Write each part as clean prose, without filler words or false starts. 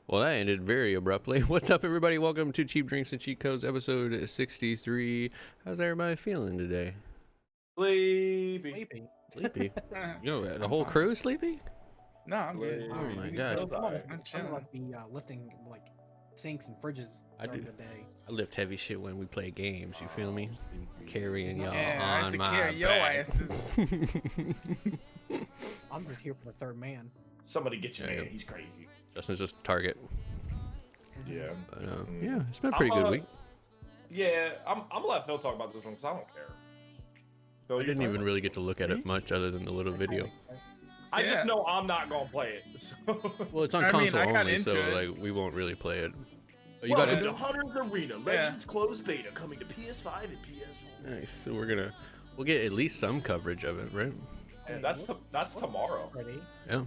Well, that ended very abruptly. What's up, everybody? Welcome to Cheap Drinks and Cheat Codes, episode 63. How's everybody feeling today? Sleepy. Sleepy? You know, the I'm whole fine. crew sleepy? No, I'm good. Oh my gosh. Feels alright. I'm I'm chilling. like be lifting like sinks and fridges I during do. the day. I lift heavy shit when we play games, you feel me? Carrying y'all Yeah, I have on to my carry your back. asses. I'm just here for the third man. Somebody get your Yeah, man. yeah. He's crazy. Justin's just a target. Yeah. But, yeah, it's been a pretty good week. Yeah, I'm gonna let Phil talk about this one because I don't care. Phil, I you didn't play even it? really get to look at it much other than the little video. I Yeah. just know I'm not gonna play it. So. Well, it's on I mean, console I got only, so into it. like we won't really play it. Oh, you got Welcome into to it? Hunter's Arena Legends Closed Beta coming to PS5 and PS4. Nice. So we'll get at least some coverage of it, right? And that's tomorrow. Ready? Yeah.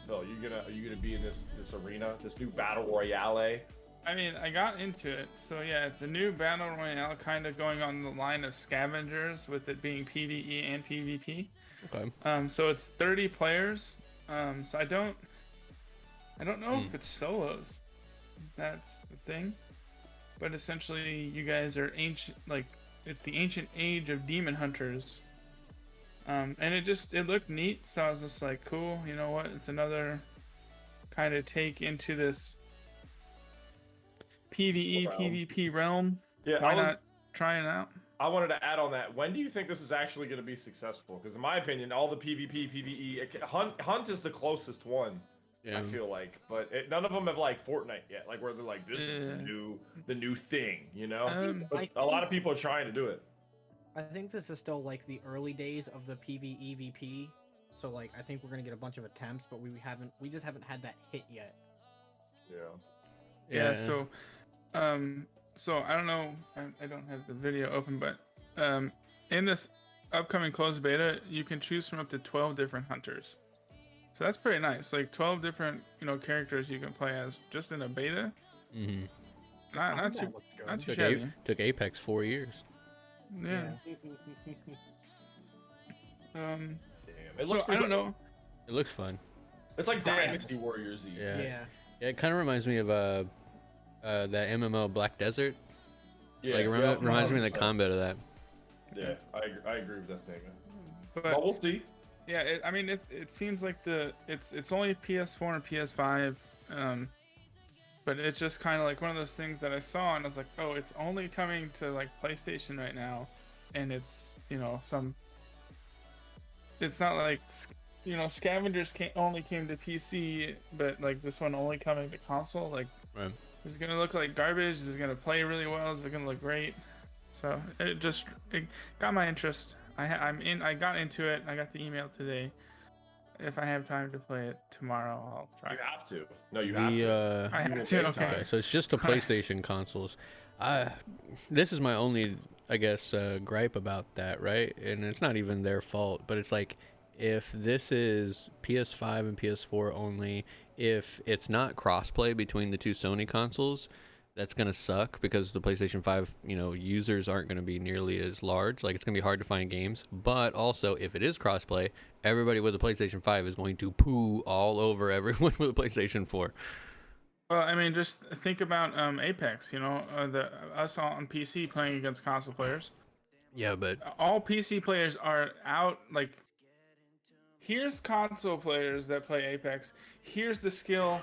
Phil, are you gonna be in this arena, this new battle royale? I mean, I got into it. So yeah, it's a new battle royale kind of going on the line of scavengers with it being PvE and PvP. Okay. So it's 30 players. So I don't know if it's solos. That's the thing. But essentially you guys are ancient, like it's the ancient age of demon hunters. And it looked neat, so I was just like, cool, you know what? It's another kind of take into this PvE, Realm. PvP realm. Yeah, Why not try it out? I wanted to add on that. When do you think this is actually going to be successful? Because in my opinion, all the PvP, PvE, Hunt is the closest one. Yeah. I feel like, but none of them have like Fortnite yet. Like where they're like, this is the new thing, you know. But a lot of people are trying to do it. I think this is still like the early days of the PvEVP. So like I think we're gonna get a bunch of attempts, but we just haven't had that hit yet. Yeah. Yeah. So I don't know. I don't have the video open, but in this upcoming closed beta, you can choose from up to 12 different hunters. So that's pretty nice. Like 12 different, characters you can play as just in a beta. Mm-hmm. Not too shabby. Took Apex 4 years. Yeah. Damn. It So looks I don't know. It looks fun. It's like Dynasty Warriors. Yeah. Yeah. Yeah, it kind of reminds me of that MMO Black Desert. Yeah. Like it reminds me of the combat of that. Yeah, I agree with that statement. But But we'll see. yeah, it seems like it's only PS4 and PS5, but it's just kind of like one of those things that I saw and I was like, oh, it's only coming to like PlayStation right now, and it's it's not like Scavengers only came to PC, but like this one only coming to console. Like, Right. is it gonna look like garbage? Is it gonna play really well? Is it gonna look great? So it got my interest. I got into it. I got the email today. If I have time to play it tomorrow, I'll try. You have to. No, you have to. I You have will to. take Okay. time. Okay, so it's just the PlayStation consoles. This is my only, I guess, gripe about that, right? And it's not even their fault, but it's like, if this is PS5 and PS4 only, if it's not crossplay between the two Sony consoles, that's gonna suck because the PlayStation 5, users aren't gonna be nearly as large. Like, it's gonna be hard to find games. But also, if it is crossplay, everybody with a PlayStation 5 is going to poo all over everyone with a PlayStation 4. Well, I mean, just think about Apex. Us on PC playing against console players. Yeah, but All PC players are out. Like, here's console players that play Apex. Here's the skill.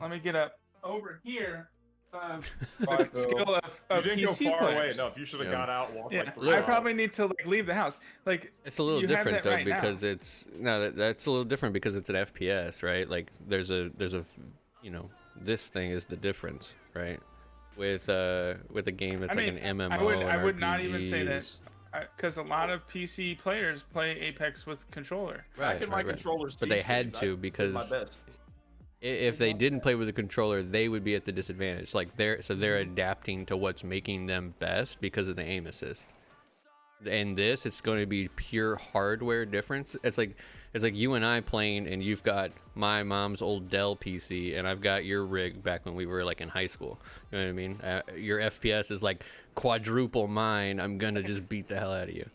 Let me get up over here. The skill of You didn't PC go far away players. enough. You should have Yeah. got out and walked Yeah, like 3 I miles. probably need to like leave the house. Like, it's a little you have different that though right now. because that's a little different because it's an FPS, right? Like there's a this thing is the difference, right? With a game that's like an MMO. I would and not even say that RPGs. because a lot of PC players play Apex with controller. Back in my right. controller's But they teeth had days, to I did because my best. if they didn't play with a controller, they would be at the disadvantage. Like they're adapting to what's making them best because of the aim assist. And it's going to be pure hardware difference. It's like you and I playing, and you've got my mom's old Dell PC, and I've got your rig back when we were like in high school. You know what I mean? Your FPS is like quadruple mine. I'm gonna just beat the hell out of you.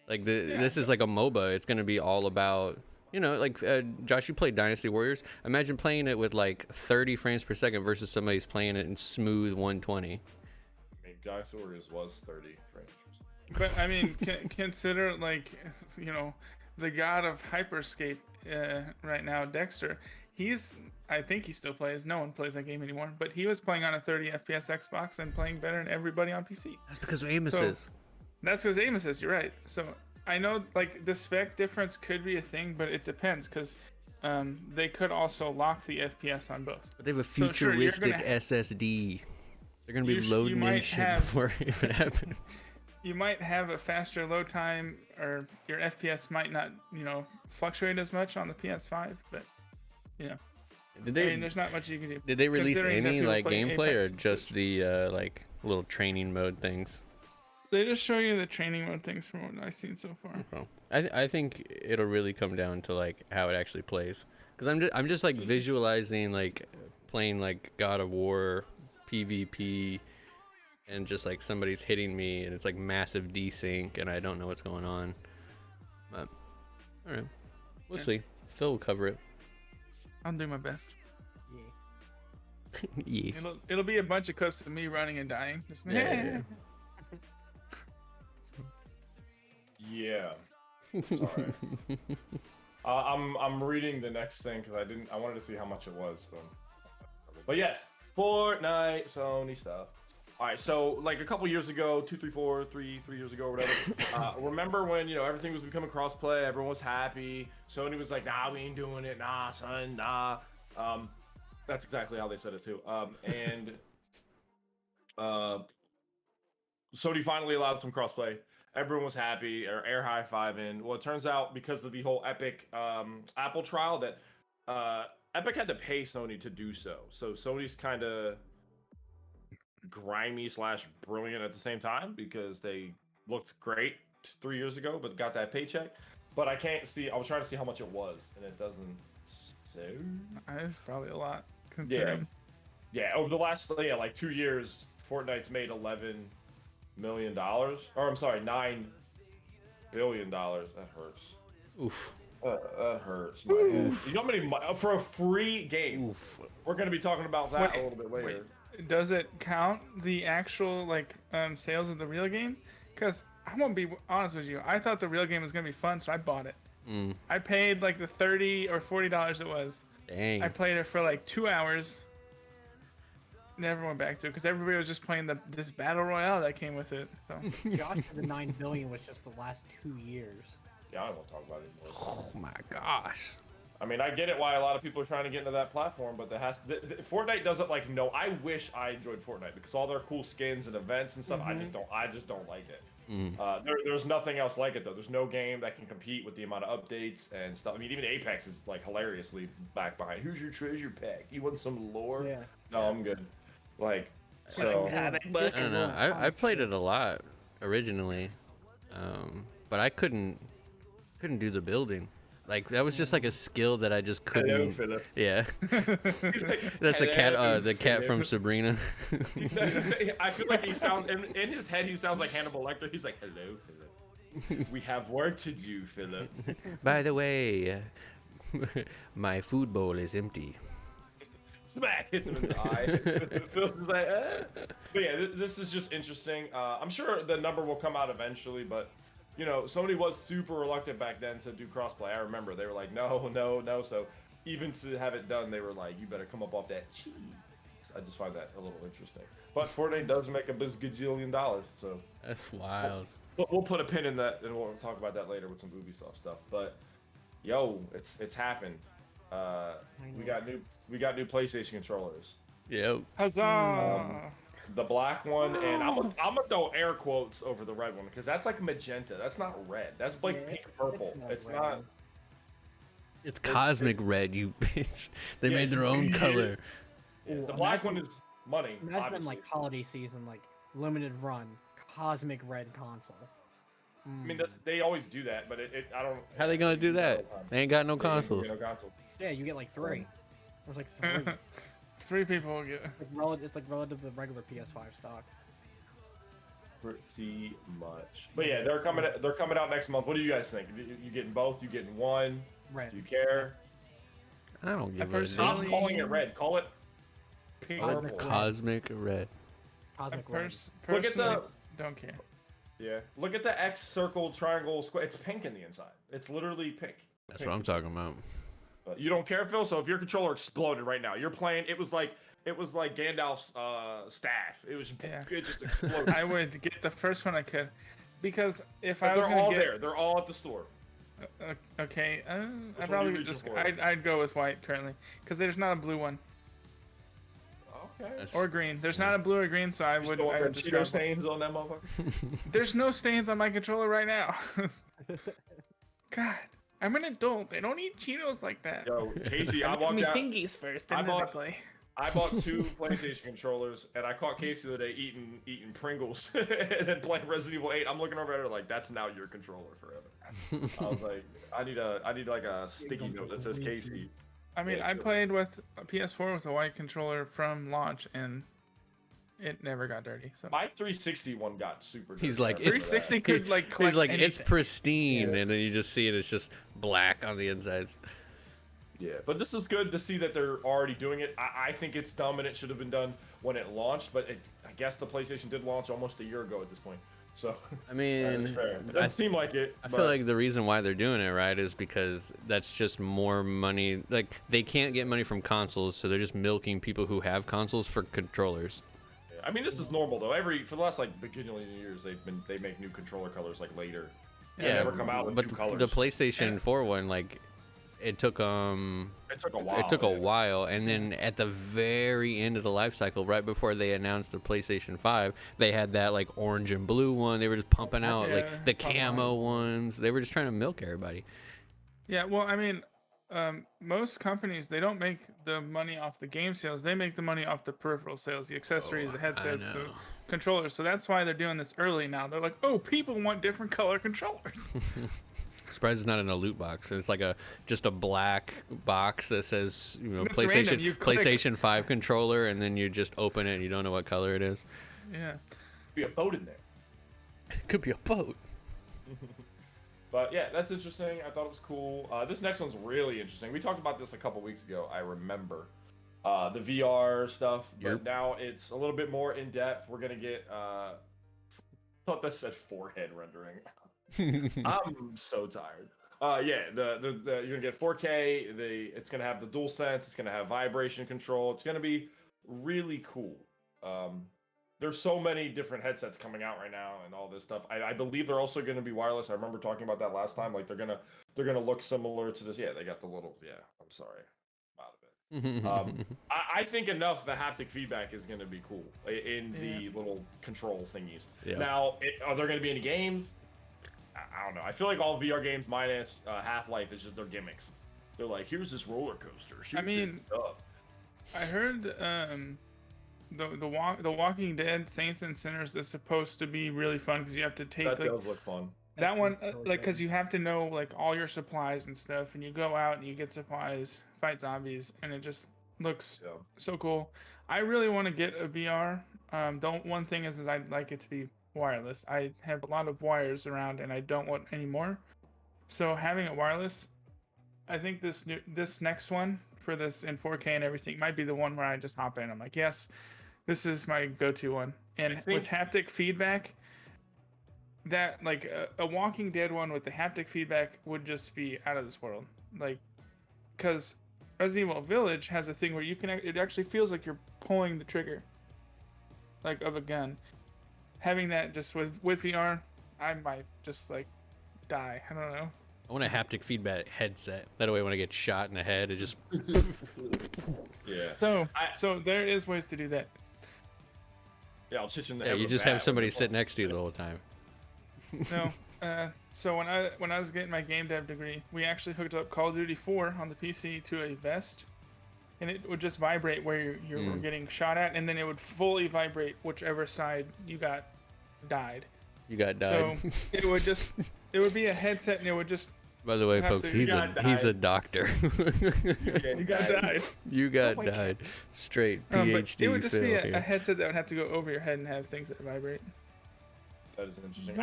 Like this is like a MOBA. It's gonna be all about You know, like Josh, you played Dynasty Warriors. Imagine playing it with like 30 frames per second versus somebody's playing it in smooth 120. I mean, Dynasty Warriors was 30 frames. But I mean, consider like, you know, the god of hyperscape right now, Dexter. I think he still plays. No one plays that game anymore. But he was playing on a 30 FPS Xbox and playing better than everybody on PC. That's because of Amos is. That's because Amos is. You're right. So I know like the spec difference could be a thing, but it depends because they could also lock the FPS on both. But they have a futuristic SSD. They're gonna be loading in shit before it even happens. You might have a faster load time, or your FPS might not, you know, fluctuate as much on the PS5. But you know, I mean, there's not much you can do. Did they release any like gameplay or just the like little training mode things? They just show you the training mode things from what I've seen so far. Okay. I think it'll really come down to like how it actually plays, because I'm just like visualizing like playing like God of War PvP, and just like somebody's hitting me and it's like massive desync and I don't know what's going on. But all right, we'll see. Phil will cover it. I'll do my best. Yeah. It'll be a bunch of clips of me running and dying. Just, Yeah. Yeah. Sorry. I'm reading the next thing because I wanted to see how much it was. But yes, Fortnite, Sony stuff. All right, so like a couple years ago, 3 years ago, or whatever. Remember when everything was becoming crossplay? Everyone was happy. Sony was like, "Nah, we ain't doing it. Nah, son, nah." That's exactly how they said it too. Sony finally allowed some crossplay. Everyone was happy, or air high fiving. Well, it turns out because of the whole Epic Apple trial that Epic had to pay Sony to do so. So Sony's kind of grimy / brilliant at the same time because they looked great 3 years ago, but got that paycheck. But I can't see. I was trying to see how much it was, and it doesn't say. It's probably a lot. Considering. Yeah. Over the last like 2 years, Fortnite's made $11 million, or I'm sorry, $9 billion. That hurts. Oof. That hurts. My head. You know how many for a free game? Oof. We're gonna be talking about that a little bit later. Wait. Does it count the actual sales of the real game? Because I'm gonna be honest with you, I thought the real game was gonna be fun, so I bought it. I paid like the $30 or $40 it was. Dang. I played it for like 2 hours. Never went back to it because everybody was just playing this battle royale that came with it. So Josh said the $9 billion was just the last 2 years. Yeah, I don't want to talk about it anymore. Oh my gosh. I mean, I get it why a lot of people are trying to get into that platform, but Fortnite doesn't no. I wish I enjoyed Fortnite because all their cool skins and events and stuff. I just don't like it. There's nothing else like it though. There's no game that can compete with the amount of updates and stuff. I mean, even Apex is like hilariously back behind. Who's your treasure pack? You want some lore? Yeah. No, I'm good. Like, so. I don't know. I played it a lot originally, but I couldn't do the building. Like that was just like a skill that I just couldn't. Hello, Philip. Yeah. Like, that's the cat from Sabrina. I feel like he sounds in his head. He sounds like Hannibal Lecter. He's like, "Hello, Philip. We have work to do, Philip." By the way, my food bowl is empty. Smack hits him in the eye. Phil's like, eh. But yeah, this is just interesting. I'm sure the number will come out eventually, but Sony was super reluctant back then to do crossplay. I remember they were like, no. So even to have it done, they were like, you better come up off that cheese. I just find that a little interesting. But Fortnite does make a gajillion dollars, so that's wild. We'll put a pin in that, and we'll talk about that later with some Ubisoft stuff. But yo, it's happened. We got new PlayStation controllers. Yep. Huzzah! The black one, and I'm gonna throw air quotes over the red one because that's like magenta. That's not red. That's like pink purple. It's not. It's cosmic red, you bitch. They made their own color. Yeah, the black one is money. Imagine like holiday season, like limited run, cosmic red console. I mean, they always do that, but I don't. How they gonna do that? They ain't got no consoles. Yeah, you get like 3. There's like 3. 3 people will get. It's like relative to the regular PS5 stock. Pretty much. But yeah, they're coming out next month. What do you guys think? You getting both? You getting one? Red. Do you care? I don't give a personally- Stop calling it red. Call it pink or Cosmic purple. Cosmic red. Cosmic I red. Look at personally the don't care. yeah. Look at the X circle triangle square. It's pink in the inside. It's literally pink. That's Pink. what I'm talking about. You don't care, Phil. So if your controller exploded right now, you're playing. It was like Gandalf's staff. It was Yeah. it just exploded. I would get the first one I could, because if But I was they're gonna all get there. They're all at the store. okay, I one are you probably reaching just for? I'd go with white currently, because there's not a blue one Okay. That's- or green. There's not a blue or green, so I You would still want them just Cheeto grab. stains on that motherfucker? There's no stains on my controller right now. God, I'm an adult. I don't eat Cheetos like that. Yo, Casey, I Give walked me out. fingies first, I and then I bought- play. I bought 2 PlayStation controllers, and I caught Casey the other day eating Pringles and then playing Resident Evil 8. I'm looking over at her like, that's now your controller forever. I was like, I need like a sticky note that says Casey. I mean, Yeah, I sure. played with a PS4 with a white controller from launch, and it never got dirty. So My 360 one got super. He's dirty. like, I remember it's- 360 that. could like collect He's like, it's anything. pristine, Yeah. and then you just see it. It's just black on the insides. Yeah, but this is good to see that they're already doing it. I think it's dumb and it should have been done when it launched, but I guess the PlayStation did launch almost a year ago at this point. So I mean, that's fair. It doesn't seem like it. I but feel like the reason why they're doing it, right, is because that's just more money. Like, they can't get money from consoles, so they're just milking people who have consoles for controllers. I mean, this is normal though. For the last like bajillion years, they make new controller colors like later. They never come out with but two colors. the PlayStation 4 one, like, it took It took a while. It took a yeah. while, and then at the very end of the life cycle, right before they announced the PlayStation 5, they had that like orange and blue one. They were just pumping out Yeah, like the pumping camo out. ones. They were just trying to milk everybody. Yeah, well, I mean, most companies, they don't make the money off the game sales. They make the money off the peripheral sales, the accessories, the headsets, the know. controllers. So that's why they're doing this early now. They're like, oh, people want different color controllers. Surprised it's not in a loot box. It's like just a black box that says, It's random. You click. PlayStation 5 controller, and then you just open it and you don't know what color it is. Yeah. Be a boat in there. It could be a boat. But yeah, that's interesting. I thought it was cool. This next one's really interesting. We talked about this a couple weeks ago. I remember the VR stuff, but Yep. now it's a little bit more in depth. We're gonna get. Thought that said forehead rendering. I'm so tired. Yeah, you're gonna get 4K. It's gonna have the DualSense. It's gonna have vibration control. It's gonna be really cool. There's so many different headsets coming out right now and all this stuff. I believe they're also gonna be wireless. I remember talking about that last time. Like they're gonna look similar to this. Yeah, they got the little. Yeah, I'm sorry. I'm out of it. I think enough the haptic feedback is going to be cool in the little control thingies. Yeah. Now, are there going to be any games? I don't know. I feel like all VR games minus Half-Life is just their gimmicks. They're like, here's this roller coaster. Shoot I mean, this stuff. I heard the Walking Dead Saints and Sinners is supposed to be really fun because you have to take That like does look fun. that one That's really like good. because you have to know like all your supplies and stuff, and you go out and you get supplies, fight zombies, and it just looks Yeah. so cool. I really want to get a VR. One thing is I'd like it to be wireless. I have a lot of wires around and I don't want any more. So having it wireless, I think this next one for this in 4K and everything might be the one where I just hop in. I'm like, yes, this is my go-to one. And with haptic feedback, that like a Walking Dead one with the haptic feedback would just be out of this world. Like, because Resident Evil Village has a thing where you can, it actually feels like you're pulling the trigger, like of a gun. Having that just with VR, I might just like die. I don't know. I want a haptic feedback headset. That way, when I get shot in the head, it just. Yeah. So there is ways to do that. Yeah, I'll chit you in the Yeah, head you with a just bat have somebody with a sit next to you the whole time. No. So when I was getting my game dev degree, we actually hooked up Call of Duty 4 on the PC to a vest, and it would just vibrate where you were getting shot at, and then it would fully vibrate whichever side you got died. You got died. So it would be a headset, and it would just By the way, have folks, to- he's got a died. doctor. You got died. You got Oh my died. Straight But PhD. it would just be Phil a here. headset that would have to go over your head and have things that vibrate. That is interesting.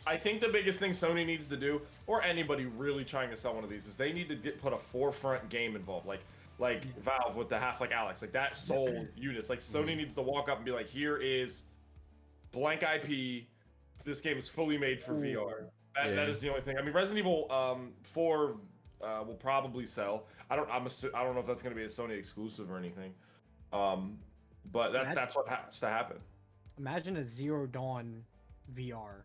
I think the biggest thing Sony needs to do, or anybody really trying to sell one of these, is they need to put a forefront game involved, like Valve with the Half-Like Alex, like that sold units. Like Sony needs to walk up and be like, here is blank IP. This game is fully made for VR. That is the only thing. I mean, Resident Evil 4 will probably sell. I don't know if that's going to be a Sony exclusive or anything. But that's what has to happen. Imagine a Zero Dawn VR.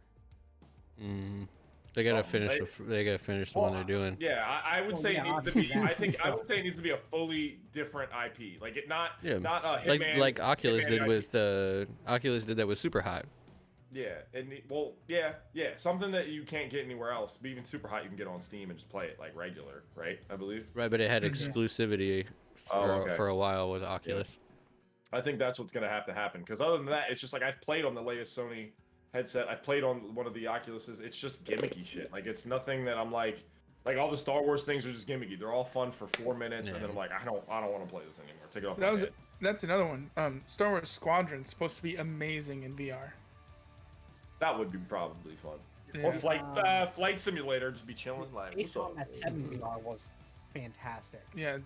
They gotta finish. They gotta finish the one they're doing. Yeah, I would say it needs to be. I would say it needs to be a fully different IP. Like it not a Hitman. Like Oculus did with Oculus did that with Super Hot. Yeah, and something that you can't get anywhere else. But even Super Hot, you can get on Steam and just play it like regular, right? I believe. Right, but it had exclusivity for a while with Oculus. Yeah. I think that's what's gonna have to happen. Because other than that, it's just like I've played on the latest Sony headset. I've played on one of the Oculuses. It's just gimmicky shit. Like it's nothing that I'm like all the Star Wars things are just gimmicky. They're all fun for 4 minutes, and then I'm like, I don't want to play this anymore. Take it off. That's another one. Star Wars Squadron is supposed to be amazing in VR. That would be probably fun. Yeah. Or flight simulator, just be chilling. Like Based on that 7 VR was fantastic. Yeah,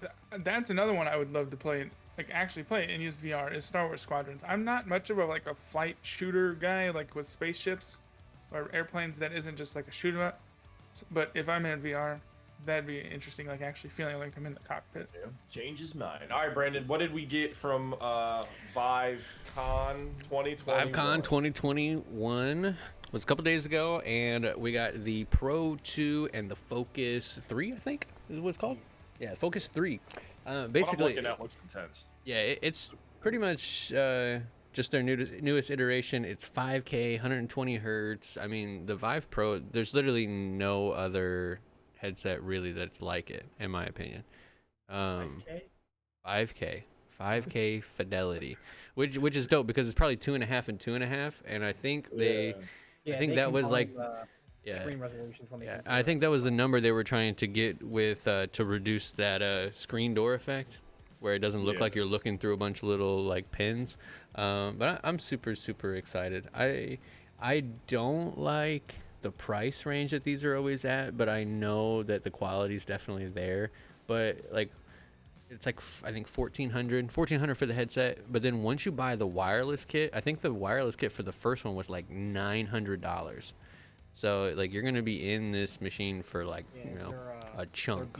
that's another one I would love to play. Like actually play and use VR is Star Wars Squadrons. I'm not much of a flight shooter guy, like with spaceships or airplanes that isn't just like a shoot 'em up. But if I'm in VR, that'd be interesting. Like actually feeling like I'm in the cockpit. Yeah. Change his mind. All right, Brandon, what did we get from Vivecon 2021? Vivecon 2021 was a couple days ago, and we got the Pro 2 and the Focus 3, I think is what it's called. Yeah, Focus 3. Basically, what I'm looking at looks intense. Yeah, it's pretty much just their newest iteration. It's 5K, 120 hertz. I mean, the Vive Pro, there's literally no other headset really that's like it, in my opinion. 5K fidelity, which is dope because it's probably 2.5 and 2.5, and I think I think that was like. Screen resolutions when they I think that was the number they were trying to get with to reduce that screen door effect, where it doesn't look like you're looking through a bunch of little like pins. But I'm super excited. I don't like the price range that these are always at, but I know that the quality is definitely there. But like, it's like I think $1,400 for the headset. But then once you buy the wireless kit, I think the wireless kit for the first one was like $900. So like you're gonna be in this machine for like a chunk.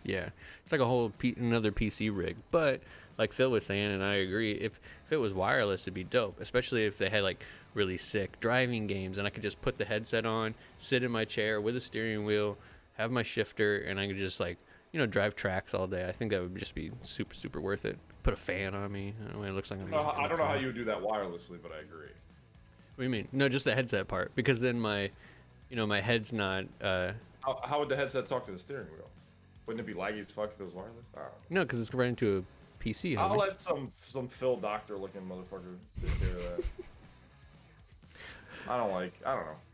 Yeah, it's like a whole another PC rig. But like Phil was saying, and I agree, if it was wireless, it'd be dope. Especially if they had like really sick driving games, and I could just put the headset on, sit in my chair with a steering wheel, have my shifter, and I could just like drive tracks all day. I think that would just be super worth it. Put a fan on me. I don't know, it looks like I don't know how you would do that wirelessly, but I agree. What do you mean? No, just the headset part, because then my head's not. How would the headset talk to the steering wheel? Wouldn't it be laggy as fuck if it was wireless? I don't know. No, because it's right into a PC. I'll let some Phil Doctor looking motherfucker take care of that. I don't know.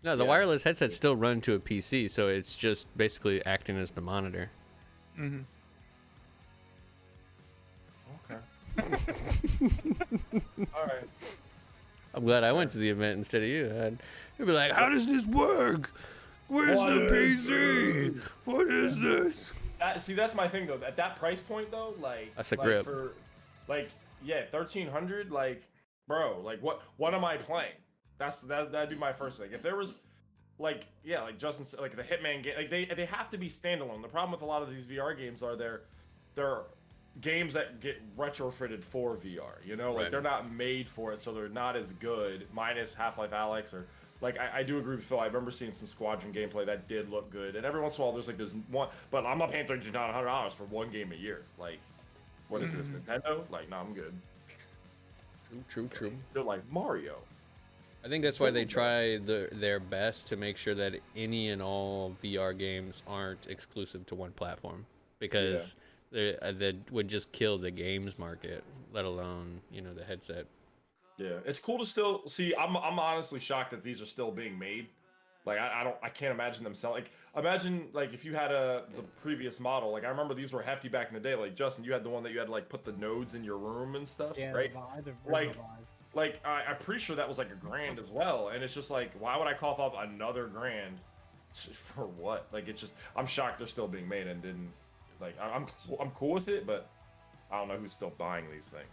No, the wireless headsets still run to a PC, so it's just basically acting as the monitor. Mm-hmm. Okay. All right. I'm glad I went to the event instead of you. You'd be like, how does this work? Where's the PC? What is this? See, that's my thing though. At that price point though, like that's a grip. For, $1,300. Like, bro, like what am I playing? That'd be my first thing. If there was, like Justin said, like the Hitman game, like they have to be standalone. The problem with a lot of these VR games are they're games that get retrofitted for VR, like they're not made for it, so they're not as good, minus Half-Life Alyx, or like I do agree with Phil. I remember seeing some Squadron gameplay that did look good, and every once in a while there's one, but I'm not paying $1,300 for one game a year. Like, what is this, Nintendo? Like, no, I'm good. True. They're like Mario. I think that's why they try their best to make sure that any and all VR games aren't exclusive to one platform, because that would just kill the games market, let alone the headset. Yeah, it's cool to still see. I'm honestly shocked that these are still being made. Like I can't imagine them selling. Like, imagine like if you had the previous model. Like I remember these were hefty back in the day. Like Justin, you had the one that you had to like put the nodes in your room and stuff, right? The like Vive. like I'm pretty sure that was like $1,000 as well, and it's just like, why would I cough up another $1,000 for what? Like, it's just, I'm shocked they're still being made and didn't, like, I'm cool with it, but I don't know who's still buying these things.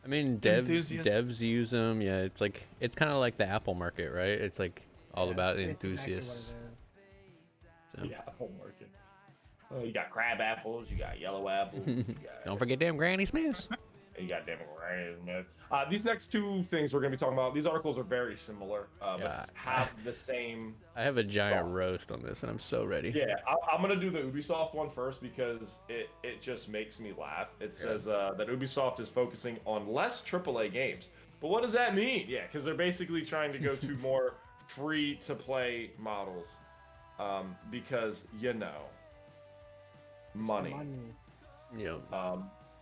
I mean, Enthusiasts. devs use them. Yeah, it's like it's kind of like the Apple market, right? It's like all about it's exactly what it enthusiasts. is. So. Yeah, whole market. Oh, you got crab apples, you got yellow apples, you got, Don't forget damn Granny Smiths. you got damn man. These next two things we're gonna be talking about, these articles are very similar, Yeah. but have the same. I have a giant roast on this, and I'm so ready. Yeah, I'm gonna do the Ubisoft one first because it just makes me laugh. It says that Ubisoft is focusing on less AAA games. But what does that mean? Yeah, because they're basically trying to go to more free-to-play models, because money. Yeah.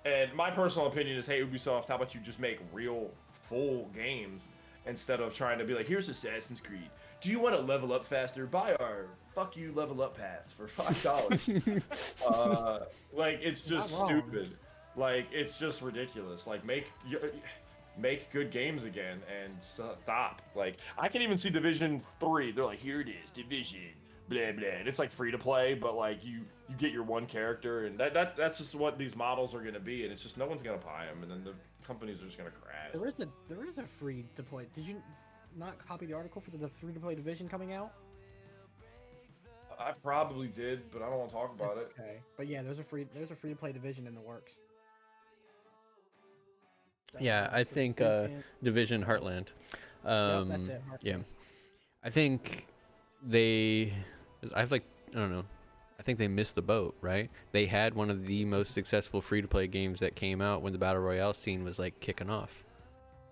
And my personal opinion is, hey, Ubisoft, how about you just make real full games instead of trying to be like, here's Assassin's Creed. Do you want to level up faster? Buy our fuck you level up pass for $5. Like, it's just stupid. Like, it's just ridiculous. Like, make good games again and stop. Like, I can even see Division 3. They're like, here it is, Division, blah blah. And it's like free to play, but like you get your one character, and that's just what these models are gonna be. And it's just no one's gonna buy them, and then the companies are just gonna crash. There is a free to play. Did you not copy the article for the free to play Division coming out? I probably did, but I don't want to talk about it. Okay, but yeah, there's a free to play Division in the works. Yeah, I think Division Heartland. Yep, that's it. Heartland. Yeah, I think I don't know. I think they missed the boat, right? They had one of the most successful free-to-play games that came out when the Battle Royale scene was like kicking off.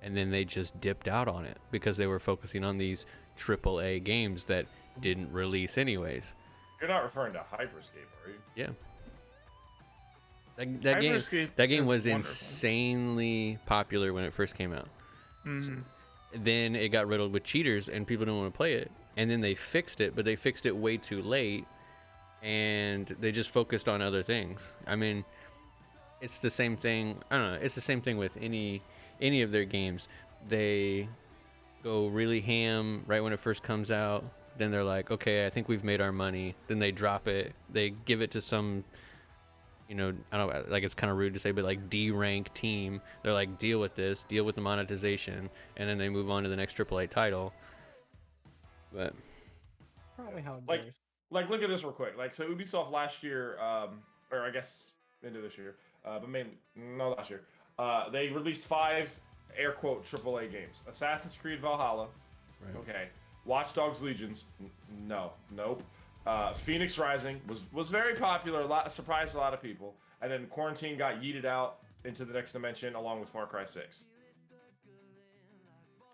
And then they just dipped out on it because they were focusing on these AAA games that didn't release anyways. You're not referring to Hyperscape, are you? Yeah. That Hyperscape game is was wonderful. insanely popular when it first came out. Mhm. Then it got riddled with cheaters and people didn't want to play it. And then they fixed it, but they fixed it way too late. And they just focused on other things. I mean, it's the same thing. I don't know. It's the same thing with any of their games. They go really ham right when it first comes out. Then they're like, okay, I think we've made our money. Then they drop it. They give it to some, I don't know, like it's kind of rude to say, but like D-rank team. They're like, deal with this, deal with the monetization, and then they move on to the next AAA title. But Probably how it Like- goes. Like, look at this real quick. Like, so Ubisoft last year, or I guess into this year, but mainly, no, last year, they released 5 air quote AAA games. Assassin's Creed Valhalla. Right. Okay. Watch Dogs Legions. Nope. Phoenix Rising was very popular. Surprised a lot of people. And then Quarantine got yeeted out into the next dimension along with Far Cry 6.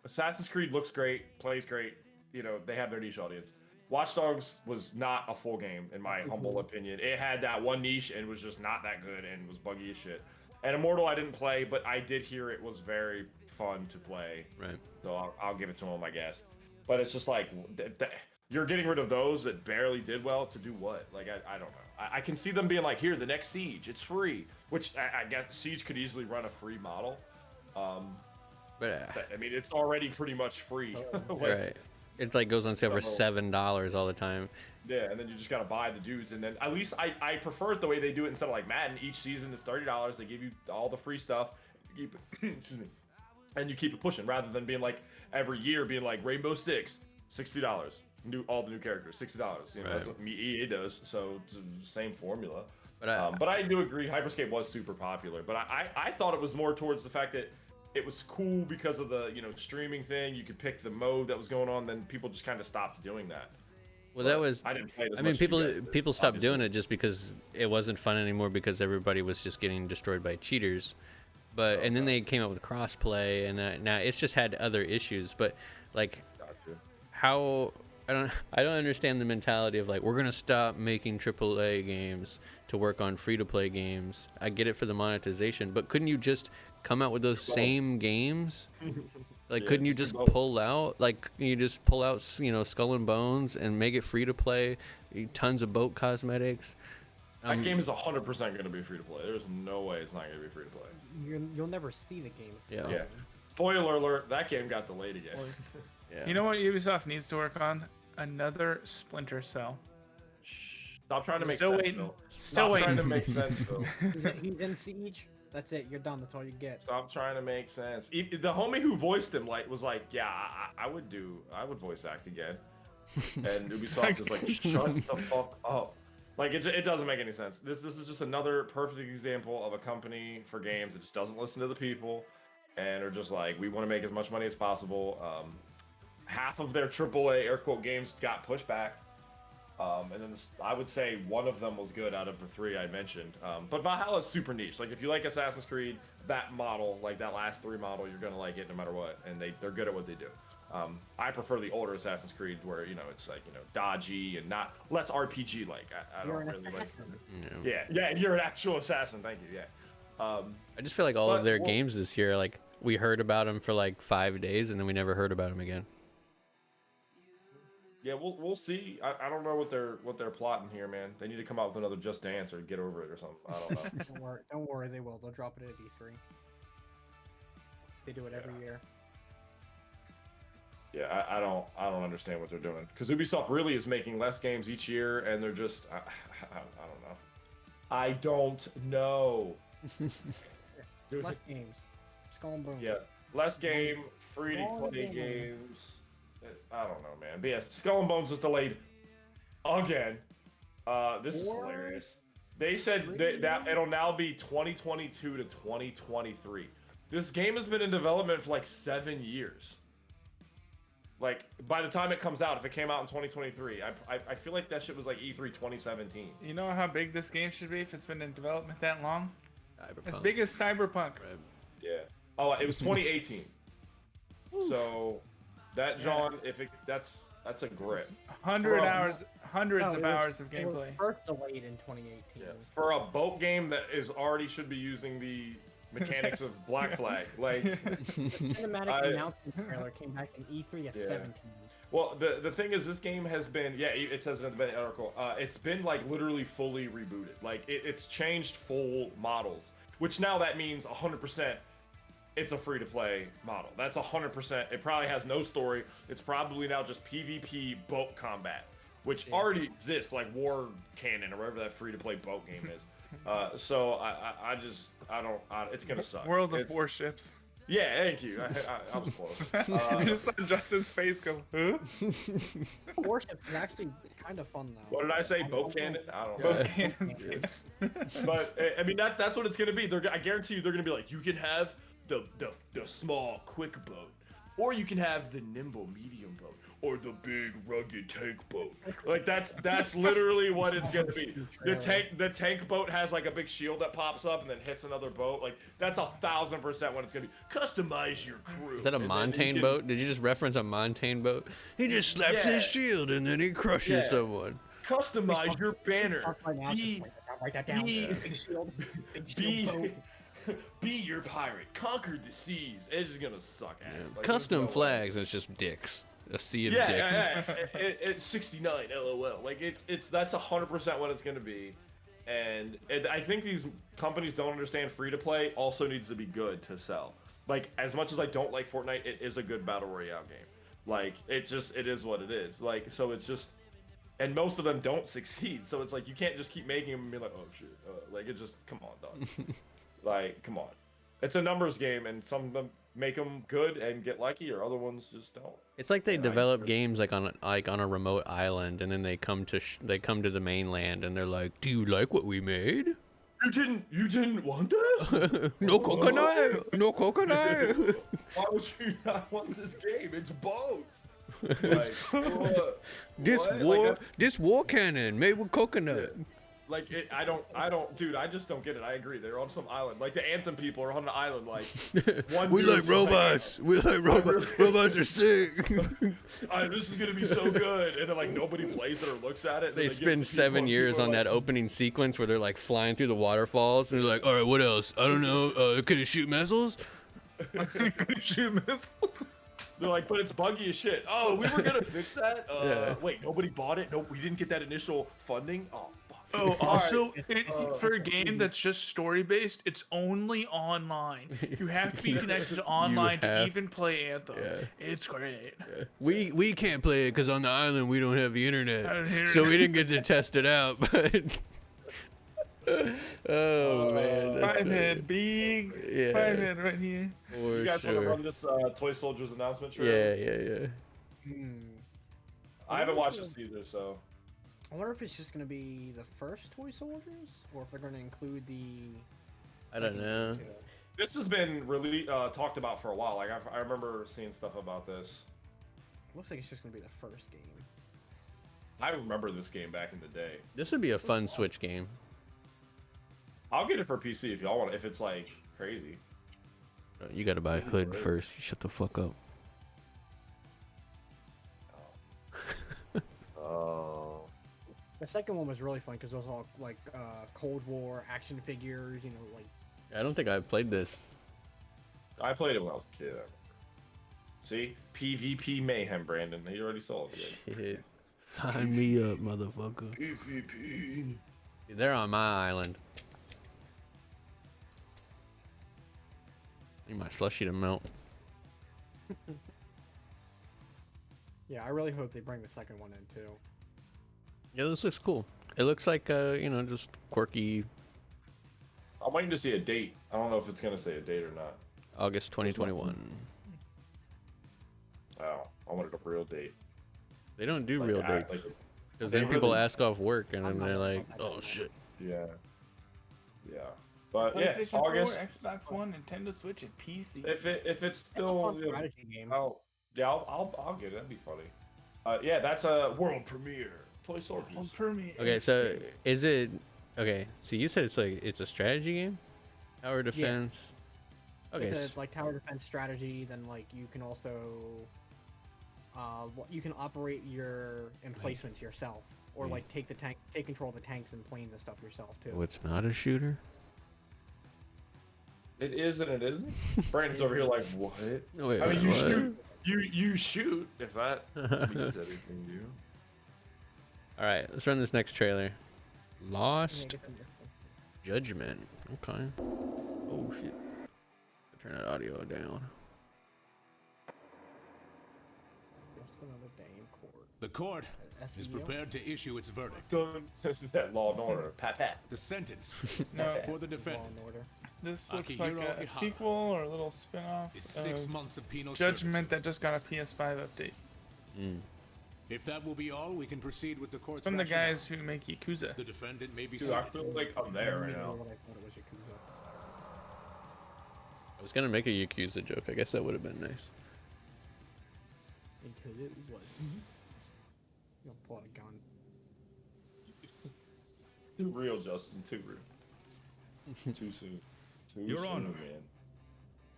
Assassin's Creed looks great, plays great. They have their niche audience. Watch Dogs was not a full game, in my humble opinion. It had that one niche and was just not that good and was buggy as shit. And Immortal I didn't play, but I did hear it was very fun to play. right. So I'll give it to them, I guess. But it's just like, you're getting rid of those that barely did well to do what? Like, I don't know. I can see them being like, here, the next Siege, it's free. Which, I guess Siege could easily run a free model. But I mean, it's already pretty much free. Like, right. It's like goes on sale for So- $7 all the time. Yeah, and then you just gotta buy the dudes, and then at least I prefer it the way they do it instead of like Madden. Each season is $30. They give you all the free stuff, you keep excuse me, and you keep it pushing rather than being like every year being like Rainbow Six, $60, all the new characters, $60. That's what EA does. So it's the same formula. But I do agree, Hyperscape was super popular. But I thought it was more towards the fact that it was cool because of the streaming thing. You could pick the mode that was going on. Then people just kind of stopped doing that. Well, that was. I didn't play it as I mean, much as you guys did, people stopped obviously. doing it just because it wasn't fun anymore because everybody was just getting destroyed by cheaters. But and then they came up with crossplay, and now it's just had other issues. But like, Gotcha. how I don't understand the mentality of like we're gonna stop making AAA games to work on free-to-play games. I get it for the monetization, but couldn't you just come out with those same games? Like, Yeah, couldn't you just just do both. pull out, Skull and Bones and make it free to play? Tons of boat cosmetics. That game is 100% going to be free to play. There's no way it's not going to be free to play. You'll never see the games. Yeah. Yeah. Spoiler alert, that game got delayed again. Yeah. You know what Ubisoft needs to work on? Another Splinter Cell. Stop trying to make Still sense, waiting. Phil. Still Stop trying to waiting. make sense, Phil. He's in Siege. That's it. You're done. That's all you get. Stop trying to make sense. The homie who voiced him was like, yeah, I would voice act again. And Ubisoft is like, shut the fuck up. Like it doesn't make any sense. This is just another perfect example of a company for games that just doesn't listen to the people, and are just like, we want to make as much money as possible. Half of their AAA air quote games got pushed back. And then I would say one of them was good out of the 3 I mentioned. But Valhalla is super niche. Like if you like Assassin's Creed, that model, like that last 3 model, you're gonna like it no matter what. And they're good at what they do. I prefer the older Assassin's Creed where it's like dodgy and not less RPG like. I don't really like. Yeah, you're an actual assassin. Thank you. Yeah. I just feel like all of their games this year, like we heard about them for like 5 days and then we never heard about them again. Yeah, we'll see. I don't know what they're plotting here, man. They need to come out with another Just Dance or Get Over It or something. I don't know. Don't worry, they will. They'll drop it at E3. They do it every year. Yeah, I don't understand what they're doing because Ubisoft really is making less games each year, and they're just I don't know. Less games. Skullenbones. Yeah, less game, free to play games. I don't know, man. But yeah, Skullenbones is delayed again. This is hilarious. They said that it'll now be 2022 to 2023. This game has been in development for like 7 years. Like, by the time it comes out, if it came out in 2023, I feel like that shit was like E3 2017. You know how big this game should be if it's been in development that long? Cyberpunk. As big as Cyberpunk. Right. Yeah. Oh, it was 2018. So, that John, that's a grip. 100 hours, hundreds No, of hours of It was gameplay. first delayed in 2018. Yeah. For a boat game that is already should be using the mechanics of Black Flag, like. The cinematic announcement trailer came back in E3 at 17. Well, the thing is, this game has been, it says in the article, it's been like literally fully rebooted. Like it's changed full models, which now that means 100% it's a free-to-play model. That's 100%. It probably has no story. It's probably now just PvP boat combat, which already exists, like War Cannon or whatever that free-to-play boat game is. So it's gonna suck. World of Warships. Yeah, thank you. I was close. You just saw Justin's face go, huh? Warships is actually kind of fun though. What did I say? Boat cannon? I don't know. Both cannons. But I mean that's what it's gonna be. I guarantee you they're gonna be like, you can have the small quick boat, or you can have the nimble medium boat, or the big rugged tank boat. Like that's literally what it's gonna be. The tank boat has like a big shield that pops up and then hits another boat. Like that's 1000% what it's gonna be. Customize your crew. Is that a Montane boat? Did you just reference a Montane boat? He just slaps his shield and then he crushes someone. Customize your banner. Write that down. Big shield boat. Be your pirate. Conquer the seas. It's just gonna suck ass. Yeah. Like, Custom flags, it's just dicks. A sea of dicks. Yeah. It's 69 LOL. Like that's 100% what it's gonna be. And I think these companies don't understand free to play also needs to be good to sell. Like as much as I don't like Fortnite, it is a good battle royale game. Like it is what it is. Like so it's just, and most of them don't succeed. So it's like you can't just keep making them and be like, oh shit. Like it just, come on, dog. Like, come on. It's a numbers game, and some of them make them good and get lucky, or other ones just don't. It's like they develop games like on a remote island, and then they come to the mainland, and they're like, "Do you like what we made? You didn't want this? No coconut, no coconut." Why would you not want this game? It's boats. This war cannon made with coconut. Yeah. Like dude, I just don't get it. I agree. They're on some island. Like the Anthem people are on an island. Like we like robots. We like robots. Robots are sick. This is gonna be so good, and then like nobody plays it or looks at it. They spend 7 years on that opening sequence where they're like flying through the waterfalls, and they're like, "All right, what else? I don't know. Can it shoot missiles? Can it shoot missiles?" They're like, but it's buggy as shit. Oh, we were gonna fix that. Wait, nobody bought it. No, we didn't get that initial funding. Oh. Oh, also, for a game that's just story based, it's only online. You have to be connected to online to even play Anthem. Yeah. It's great. Yeah. We can't play it because on the island we don't have the internet, internet. so we didn't get to test it out. But oh man, that's Five head, big. Yeah. Five head right here. for You guys want to sure. run this Toy Soldiers announcement trailer? Yeah. I haven't watched this either, so. I wonder if it's just gonna be the first Toy Soldiers, or if they're gonna include the. I don't second know. one, too. This has been really talked about for a while. Like I remember seeing stuff about this. Looks like it's just gonna be the first game. I remember this game back in the day. This would be a fun Switch game. I'll get it for PC if y'all want. If it's like crazy. You gotta buy a hood first. Shut the fuck up. Oh. The second one was really fun because it was all like Cold War action figures, you know, like. I don't think I've played this. I played it when I was a kid. I remember. See, PvP mayhem, Brandon. You already saw it. Shit. Sign me up, motherfucker. PvP. They're on my island. Need my slushie to melt. Yeah, I really hope they bring the second one in too. Yeah, this looks cool. It looks like you know, just quirky. I'm waiting to see a date. I don't know if it's gonna say a date or not. August 2021. Oh, I wanted a real date. They don't do Like, real like dates. a- Because they then people really- ask off work and then I'm not- they're I'm like, not- oh shit. Yeah. But yeah, PlayStation 4, August. Xbox One, Nintendo Switch, and PC. If it's It's a still, fun you know, strategy game. I'll get it. That'd be funny. Yeah, that's a world premiere. Toy Soldiers. On Premiere. Okay, so is it okay? So you said it's a strategy game, tower defense. Okay, It's a like tower defense strategy. Then like you can also, you can operate your emplacements yourself, or like take control of the tanks and planes and stuff yourself too. so it's not a shooter. It is and it isn't. Brandon's over here like, what? No, wait, I mean, you what? shoot. You shoot. If that means anything to you. All right, let's run this next trailer. Yeah, Lost get them- Judgment. Okay. Oh shit. Turn that audio down. Just another day in court. The court is SVO? prepared to issue its verdict. Dun. This is that Law and Order. Pat pat. The sentence No, for the Law defendant and Order. this looks Akihiro like a Ihara sequel or a little spin-off is 6 of months of penal Judgment servitude. that just got a PS5 update. If that will be all, we can proceed with the court's From the rationale. guys who make Yakuza. The defendant may be Dude, I seated. feel like I'm there right I don't know now. what I thought it was Yakuza. I was gonna make a Yakuza joke. I guess that would have been nice. Because it was. You don't pull out a gun. Too real, Justin. Too real. Too soon. Too Your soon, Honor. man.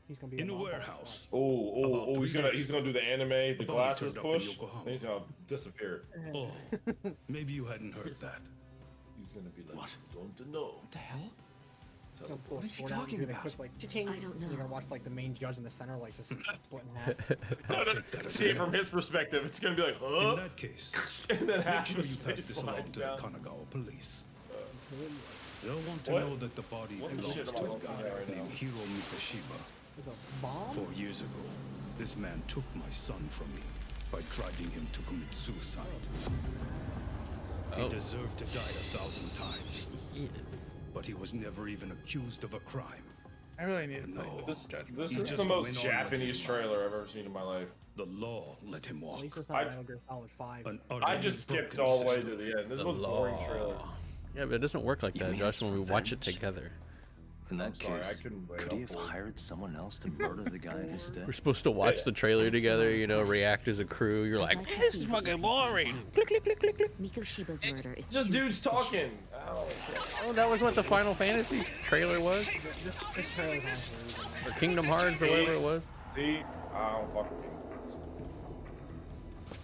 He's gonna be In a law warehouse. Oh, About he's 3 gonna days do the anime, the bomb glasses turned up in push, Yokohama. and he's gonna disappear. Oh, maybe you hadn't heard that. He's gonna be like, What? don't know. What the hell? He's gonna pull What a is he sword out and talking do the about? quick, like, cha-ching. I don't know. You're gonna watch like the main judge in the center, like just split in half. I'll take that as See it a from his perspective. It's gonna be like, In huh? that case, And then make half sure his you pass face this along slides to the down. Kanagawa police. They'll want to What? know that the body What belongs shit am I to a looking guy at right named now? Hiro Mikashiba. There's a bomb. 4 years ago, this man took my son from me by driving him to commit suicide. He deserved to die 1,000 times, but he was never even accused of a crime. I really need to play No. this Judgment. This He is just the most went on with Japanese his trailer I've ever seen in my life. The law let him At walk. least it's not I- Metal Gear Solid 5. An I utterly just skipped broken all the way system. to the end. This The was a boring trailer. law. Yeah, but it doesn't work like You that, mean Josh. it's When we watch it revenge? together, In I'm that sorry, I case, couldn't wait could he up have for it. hired someone else to murder the guy in his stead? we're supposed to watch the trailer together. You know, react as a crew. You're I'd like, like to this see is what you fucking can find boring. out. Click, click, click, click, click. Mikoshiba's murder is Just too dudes talking. suspicious. Oh, that was what the Final Fantasy trailer was, This trailer's honestly even. or Kingdom Hearts, or whatever it was. See, I don't fucking care.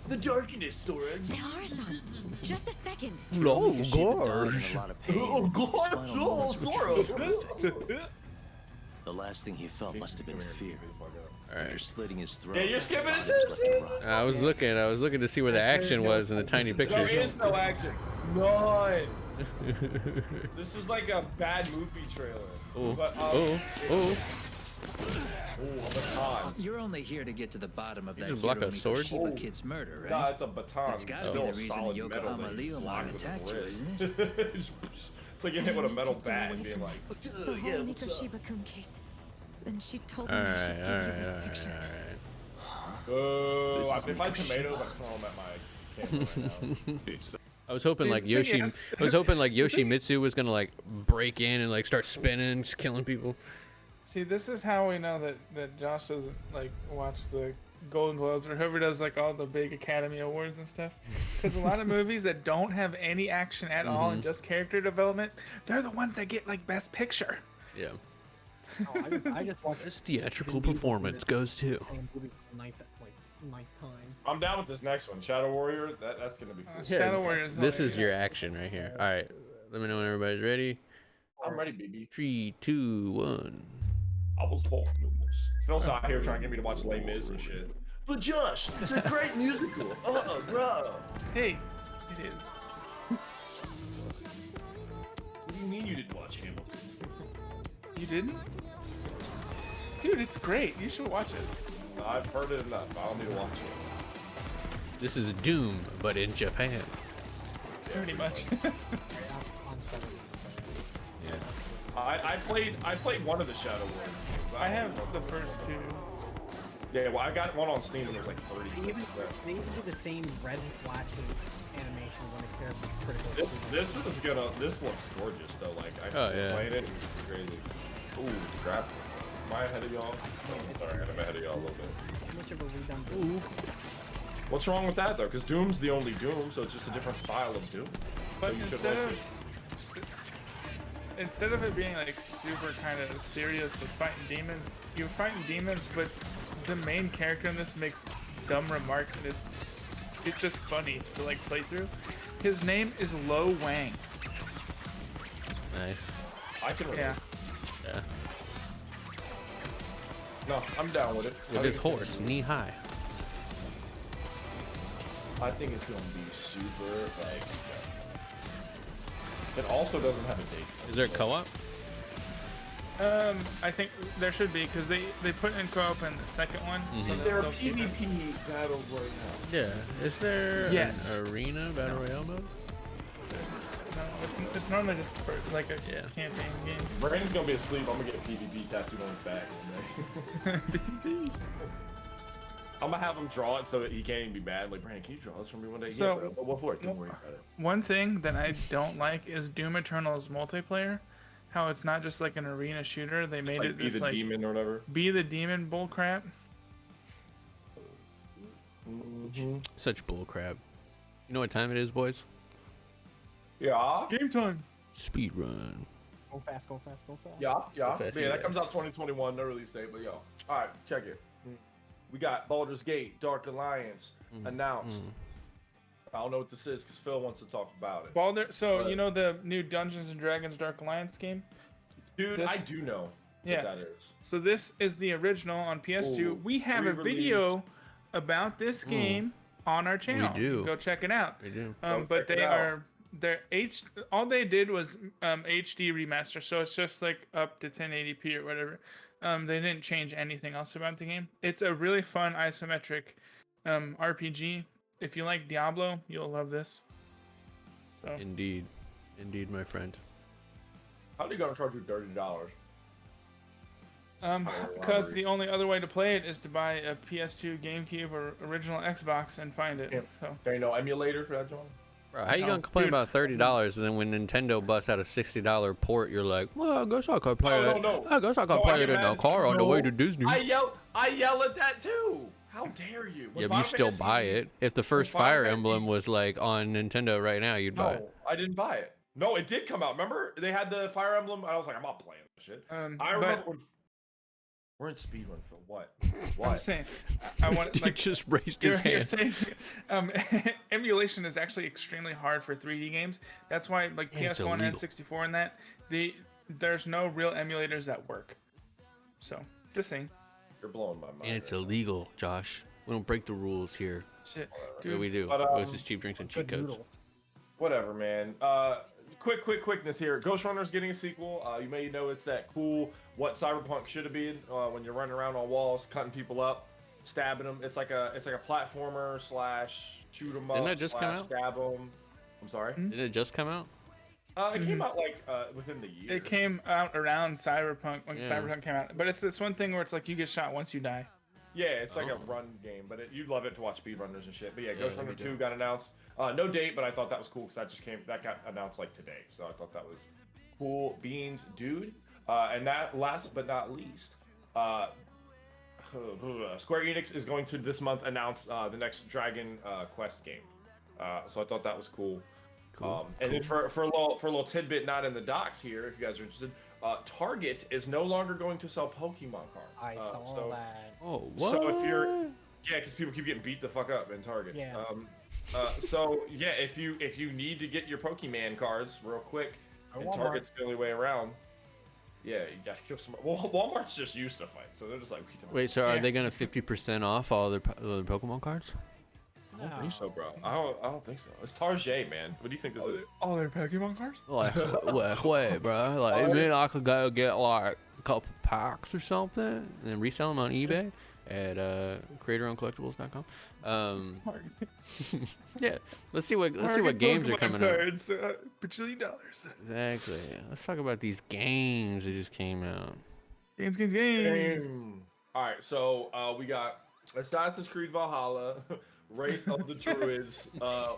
The darkness, Sora. Tarzan, just a second. No, Mikashiba died in a lot of pain. His final moments were truly horrific. The last thing he felt must have been fear. After slitting his throat, Yeah, you're his skipping body it was too, left to rot. I was looking to see where the action was in the tiny There picture. is no action. None. This is like a bad movie trailer. Oh, But, oh, oh, a baton. You're only here to get to the bottom of You that just block Hiro a sword? Mikoshiba Oh. kid's murder, right? Nah, it's a baton. That's gotta Still be a the reason solid the metal Yokohama that Leo blocked might with attacked the you, wrist. isn't it? It's like you hit I with a need metal to stay bat away and being from like, this. The yeah, whole what's up? Mikoshiba-kun case. Then she told me all I right, should all give you right, this all right, picture. Oh, This is if I Mikoshiba. tomato, I throw them at my camera right now. It's the I was hoping The like thing Yoshi. is- I was hoping like Yoshimitsu was gonna like break in and like start spinning, just killing people. See, this is how we know that Josh doesn't like watch the Golden Globes or whoever does like all the big Academy Awards and stuff. Because a lot of movies that don't have any action at all and just character development, they're the ones that get like Best Picture. Yeah. Oh, I just watched This theatrical performance goes to. the same movie for the ninth time. I'm down with this next one, Shadow Warrior. That's gonna be cool. Shadow Warriors. This is your action right here. All right. Let me know when everybody's ready. I'm ready, baby. 3, 2, 1. I was born in this. Phil's out here trying to get me to watch Les Mis and shit. But Josh, it's a great musical. Bro. Hey, it is. What do you mean you didn't watch Hamilton? You didn't? Dude, it's great. You should watch it. I've heard it enough. I don't need to watch it. This is Doom, but in Japan. Pretty much. On Saturday. Yeah. I played one of the Shadow Warriors. games. I have the first two. Yeah, well, I got one on Steam and it was like 30 They even, cents. they even do the same red flashing animation when a character's critical. This looks gorgeous though. Like I Oh, yeah. playing it, it's crazy. Ooh, crap. Am I ahead of y'all? Sorry, I'm ahead of y'all a little bit. How much of a redundant? What's wrong with that though? Because Doom's the only Doom, so it's just a different style of Doom. But So you should instead like of instead of it being like super kind of serious with fighting demons, you're fighting demons, but the main character in this makes dumb remarks and it's just funny to like play through. His name is Lo Wang. Nice. I can relate. Yeah. Yeah. No, I'm down with it. With his horse, knee high. I think it's gonna be super like. It also doesn't have a date. Is there a co-op? I think there should be because they put in co-op in the second one. So Is there a they'll keep it. PvP battle royale? Yeah. Is there Yes. an arena battle royale mode? No, it's normally just for like a Yeah. campaign game. Brandon's gonna be asleep. I'm gonna get PvP tattooed on his back one day. I'm gonna have him draw it so that he can't even be mad. Like, Brandon, can you draw this for me one day? So- yeah, bro. What for it? Don't worry about it. One thing that I don't like is Doom Eternal's multiplayer. How it's not just like an arena shooter. They made Like, it be this the like demon or whatever. be the demon bullcrap. Such bullcrap. You know what time it is, boys? Yeah. Game time. Speed run. Go fast, go fast, go fast. Yeah. Fast, Yeah, that comes yes. out 2021, no release date, but yo. Alright, check it. We got Baldur's Gate, Dark Alliance announced. I don't know what this is because Phil wants to talk about it. Baldur. So But- you know the new Dungeons and Dragons Dark Alliance game. Dude, this- I do know Yeah. what that is. So this is the original on PS2. Ooh, We have a re-release. video about this game on our channel. do. Go check it out. We do. Go But check it they out. are they're all they did was HD remaster, so it's just like up to 1080p or whatever. They didn't change anything else about the game. It's a really fun isometric RPG. If you like Diablo, you'll love this. So Indeed. Indeed, my friend. How are they gonna charge you $30? because the only other way to play it is to buy a PS2, GameCube, or original Xbox and find it. Yeah. So There ain't no emulator for that, John? Bro, how you No, gonna complain dude. about $30 and then when Nintendo busts out a $60 port, you're like, well, I guess I could play No, it. no. I guess I could No, I play get it in the mad. car on the No. way to Disney. I yell at that too. How dare you? Yeah, but you still buy it. If the first Final Fire Fantasy- Emblem was like on Nintendo right now, you'd buy it. No, I didn't buy it. No, it did come out. Remember, they had the Fire Emblem. I was like, I'm not playing this shit. I remember but when we're in speedrun for what? I'm What? saying, I want He like just raised you're, his you're hand. saying emulation is actually extremely hard for 3D games. That's why like And it's PS1 and illegal. 64 and that there's no real emulators that work. So just saying, You're blowing my mind. And it's right now. illegal, Josh. We don't break the rules here. shit, What dude. do we do? But, Oh, it's just cheap drinks and cheat Good codes. noodle. Whatever, man. quickness here. Ghost Runner's getting a sequel. You may know it's that cool what Cyberpunk should have been when you're running around on walls, cutting people up, stabbing them. It's like a platformer / shoot 'em up. Didn't it just come out? Stab 'em. I'm sorry. Did it just come out? It came out like within the year. It came out around Cyberpunk when Cyberpunk came out, but it's this one thing where it's like you get shot once you die. Yeah, it's like a run game, but you'd love it to watch speedrunners and shit. But yeah, Ghost Runner 2 got announced. No date, but I thought that was cool because that got announced like today. So I thought that was cool beans, dude. And that last but not least, Square Enix is going to this month announce the next Dragon Quest game. So I thought that was cool. And then for a little tidbit not in the docs here, if you guys are interested, Target is no longer going to sell Pokemon cards. I saw that. Oh, what? So if you're, because people keep getting beat the fuck up in Target. Yeah. So yeah, if you need to get your Pokemon cards real quick, and Target's the only way around. Yeah, you gotta kill some. Well, Walmart's just used to fight, so they're just like. Wait, so are they gonna 50% off all their Pokemon cards? I don't think so, bro. I don't think so. It's Target, man. What do you think this is? All their Pokemon cards? Like, wait, bro. Like, you mean I could go get like a couple packs or something and then resell them on eBay at creatoroncollectibles.com. Yeah, let's see what games are coming cards, bajillion dollars. Exactly. Let's talk about these games that just came out. Games. All right, so we got Assassin's Creed Valhalla. Wraith of the Druids. I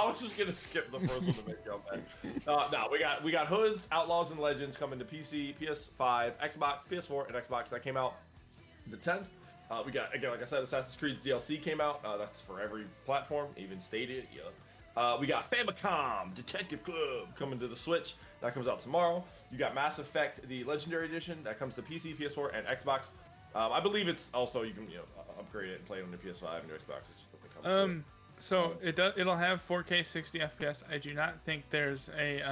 was just gonna skip the first one to make y'all mad. No, we got Hoods, Outlaws, and Legends coming to PC, PS5, Xbox, PS4, and Xbox. That came out the 10th. We got, again, like I said, Assassin's Creed's DLC came out. That's for every platform, even Stadia. Yeah. We got Famicom Detective Club coming to the Switch. That comes out tomorrow. You got Mass Effect, the Legendary Edition. That comes to PC, PS4, and Xbox. I believe it's also you can upgrade it and play it on your PS5 and your Xbox. It just doesn't come. So it'll have 4K 60 FPS. I do not think there's a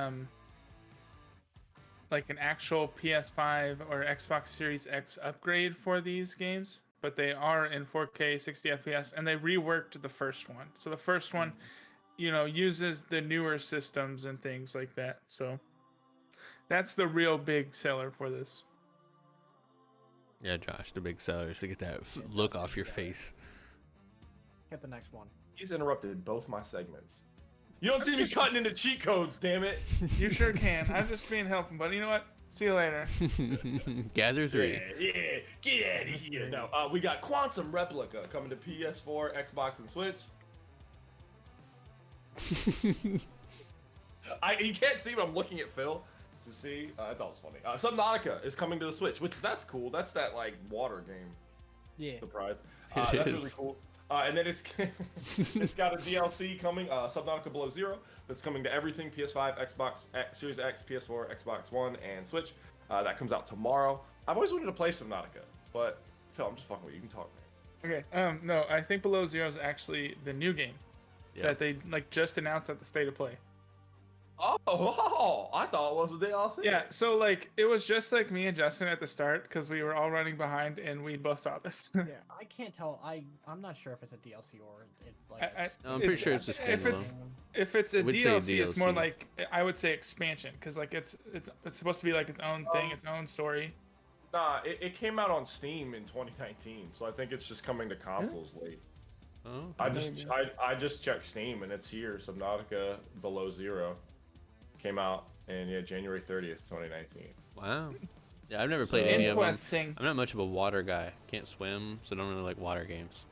like an actual PS5 or Xbox Series X upgrade for these games, but they are in 4K 60 FPS, and they reworked the first one. So the first one, uses the newer systems and things like that. So that's the real big seller for this. Yeah, Josh, the big sellers to get that look off your face. Get the next one. He's interrupted both my segments. You don't see me cutting into cheat codes, damn it. You sure can. I'm just being helpful, but you know what? See you later. Gather 3. Yeah, get out of here. No, we got Quantum Replica coming to PS4, Xbox, and Switch. You can't see, but I'm looking at Phil to see. I thought it was funny. Subnautica is coming to the Switch, which that's cool. That's that like water game. Yeah. Surprise. That's really cool. And then it's got a DLC coming, Subnautica Below Zero, that's coming to everything, PS5, Xbox, Series X, PS4, Xbox One, and Switch. That comes out tomorrow. I've always wanted to play Subnautica, but Phil, I'm just fucking with you. You can talk, man. Okay. No, I think Below Zero is actually the new game that they just announced at the State of Play. Oh, I thought it was a DLC. Yeah, so it was just like me and Justin at the start because we were all running behind and we both saw this. Yeah, I can't tell. I'm not sure if it's a DLC or it's like. I'm pretty sure it's a standalone. If it's a DLC, it's more like I would say expansion because it's supposed to be like its own thing, its own story. Nah, it came out on Steam in 2019, so I think it's just coming to consoles late. Oh, I just checked Steam and it's here. Subnautica Below Zero came out in January 30th, 2019. Wow. Yeah, I've never played any of them. I'm not much of a water guy. Can't swim, so I don't really like water games.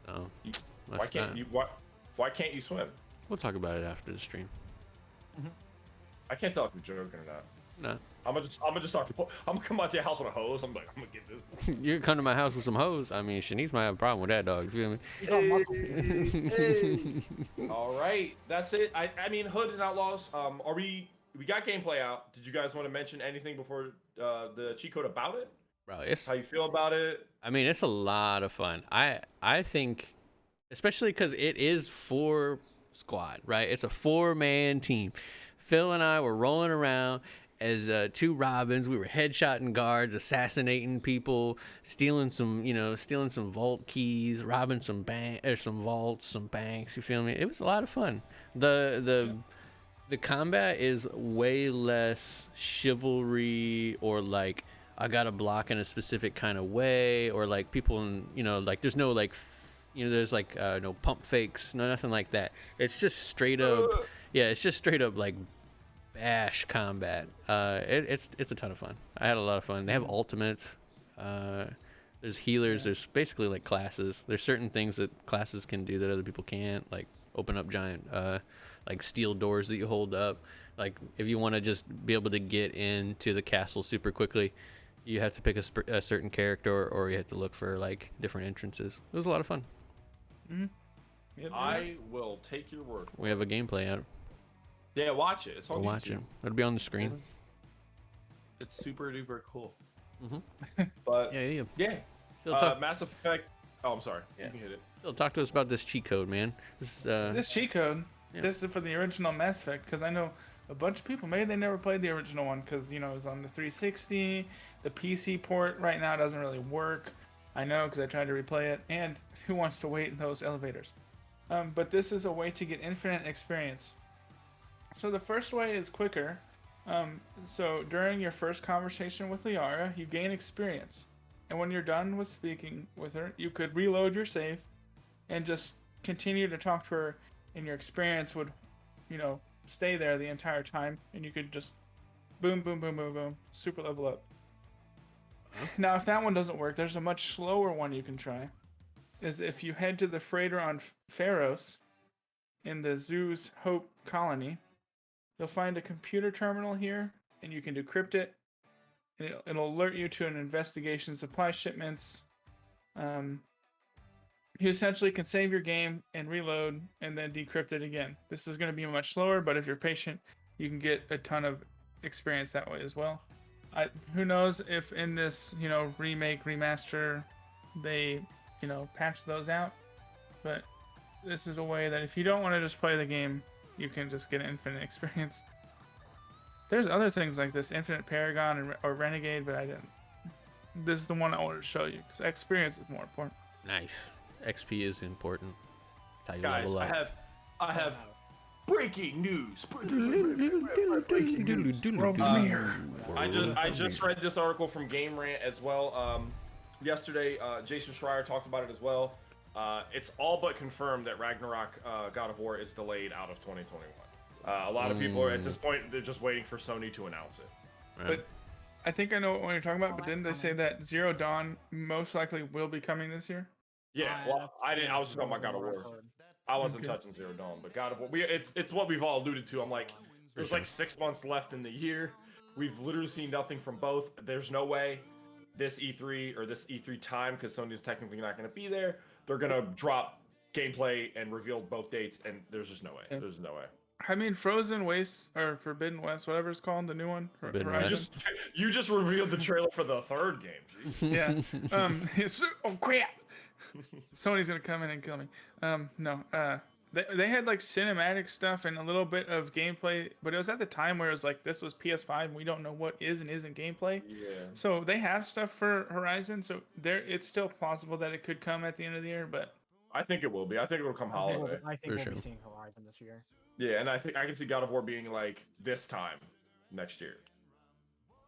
So why can't you swim? We'll talk about it after the stream. I can't tell if you're joking or not. No. I'm gonna just start. I'm gonna come out to your house with a hose. I'm gonna get this. You come to my house with some hose. I mean, Shanice might have a problem with that, dog. You feel me? Hey. All right, that's it. I mean, Hoods and Outlaws. We got gameplay out. Did you guys want to mention anything before the cheat code about it? Bro, it's how you feel about it. I mean, it's a lot of fun. I think, especially because it is 4 squad, right? It's a 4-man team. Phil and I were rolling around, as two Robins. We were headshotting guards, assassinating people, stealing some vault keys, robbing some some vaults, some banks. You feel me? It was a lot of fun. The combat is way less chivalry or like I gotta block in a specific kind of way, or like people like there's no like there's like no pump fakes, no nothing like that. It's just straight up it's just straight up like bash combat. It's a ton of fun. I had a lot of fun. They have ultimates. There's healers. There's basically like classes. There's certain things that classes can do that other people can't, like open up giant like steel doors that you hold up. Like if you want to just be able to get into the castle super quickly, you have to pick a certain character, or you have to look for like different entrances. It was a lot of fun. Yep. I will take your word for We have a gameplay out. Yeah, watch it. It's on We'll watch it. YouTube. It'll be on the screen. It's super duper cool. Mm-hmm. But Yeah. Phil, Mass Effect. Oh, I'm sorry. Yeah. You can hit it. Phil, talk to us about this cheat code, man. This cheat code, Yeah. this is for the original Mass Effect, because I know a bunch of people, maybe they never played the original one, because, it was on the 360, the PC port right now doesn't really work. I know, because I tried to replay it, and who wants to wait in those elevators? But this is a way to get infinite experience. So the first way is quicker. So during your first conversation with Liara, you gain experience. And when you're done with speaking with her, you could reload your save and just continue to talk to her, and your experience would, stay there the entire time, and you could just boom, boom, boom, boom, boom, super level up. Now, if that one doesn't work, there's a much slower one you can try. Is if you head to the freighter on Pharos in the Zoo's Hope colony, you'll find a computer terminal here, and you can decrypt it, and it'll alert you to an investigation, supply shipments. You essentially can save your game and reload and then decrypt it again. This is going to be much slower, but if you're patient, you can get a ton of experience that way as well. Who knows if in this, remake, remaster, they, patch those out. But this is a way that if you don't want to just play the game, you can just get infinite experience. There's other things like this, Infinite Paragon or Renegade, but I didn't. This is the one I wanted to show you, because experience is more important. Nice. XP is important. That's how you Guys, level up. I have breaking news. I just read this article from Game Rant as well. Yesterday, Jason Schreier talked about it as well. It's all but confirmed that Ragnarok God of War is delayed out of 2021. A lot of people are at this point, they're just waiting for Sony to announce it. Right. But I think I know what you're talking about, but didn't they say that Zero Dawn most likely will be coming this year? Yeah, well, I didn't. I was just talking about God of War. I wasn't touching Zero Dawn, but God of War. It's what we've all alluded to. I'm like, there's like 6 months left in the year. We've literally seen nothing from both. There's no way this E3 or this E3 time, because Sony is technically not going to be there, they're going to drop gameplay and reveal both dates, and there's just no way. Yeah. There's no way. I mean, Frozen Waste or Forbidden West, whatever it's called, the new one. Forbidden Horizon. West. You just revealed the trailer for the third game. Geez. Yeah. Oh crap! Sony's gonna come in and kill me. No. They had like cinematic stuff and a little bit of gameplay, but it was at the time where it was like this was PS5 and we don't know what is and isn't gameplay. Yeah. So they have stuff for Horizon, so it's still possible that it could come at the end of the year, but I think it will be. I think it'll come holiday. I think For we'll sure. be seeing Horizon this year. Yeah, and I think I can see God of War being like this time next year.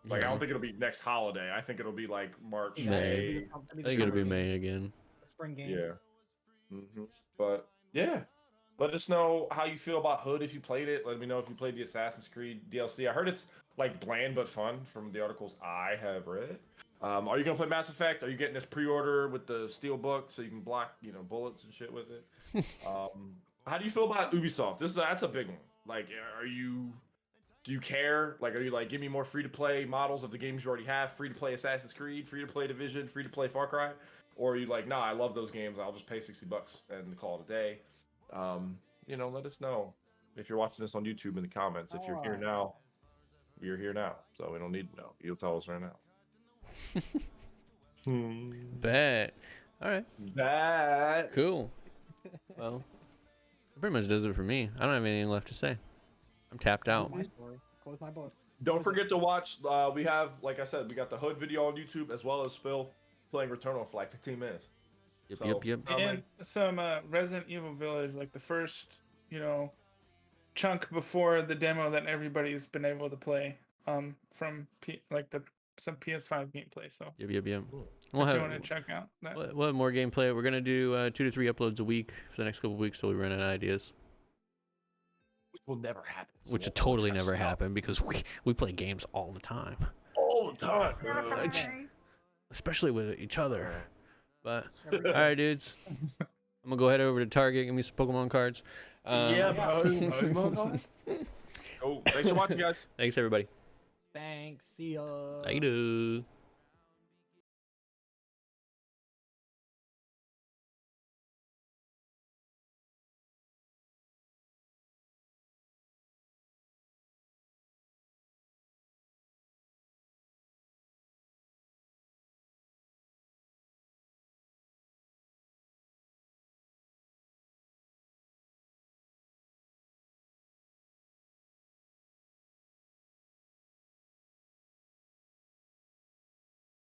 Like, I don't think it'll be next holiday. I think it'll be like March, May. I think it'll be May again. Spring game. Yeah. But yeah, let us know how you feel about Hood if you played it. Let me know if you played the Assassin's Creed DLC. I heard it's like bland but fun from the articles I have read. Are you gonna play Mass Effect? Are you getting this pre-order with the steel book so you can block, bullets and shit with it? How do you feel about Ubisoft? That's a big one. Like, do you care? Like, are you like, give me more free-to-play models of the games you already have? Free-to-play Assassin's Creed, free-to-play Division, free-to-play Far Cry? Or are you like, nah, I love those games. I'll just pay $60 and call it a day. Let us know if you're watching this on YouTube in the comments. If you're here now, you're here now. So we don't need to know. You'll tell us right now. Bet. All right. That. Cool. Well, that pretty much does it for me. I don't have anything left to say. I'm tapped out. My story. Close my book. Don't forget to watch. We have, like I said, we got the Hood video on YouTube as well as Phil playing Returnal for like 15 minutes. Yep. And some Resident Evil Village, like the first, chunk before the demo that everybody's been able to play from some PS5 gameplay. So Yep. if you want to check out that. We'll have more gameplay. We're gonna do 2 to 3 uploads a week for the next couple of weeks, so we run out of ideas. Which will never happen. Which will totally never happen because we play games all the time. All the time. Especially with each other. But all right, dudes. I'm gonna go head over to Target, give me some Pokemon cards. Oh, thanks for watching, guys. Thanks, everybody. Thanks. See ya. Later.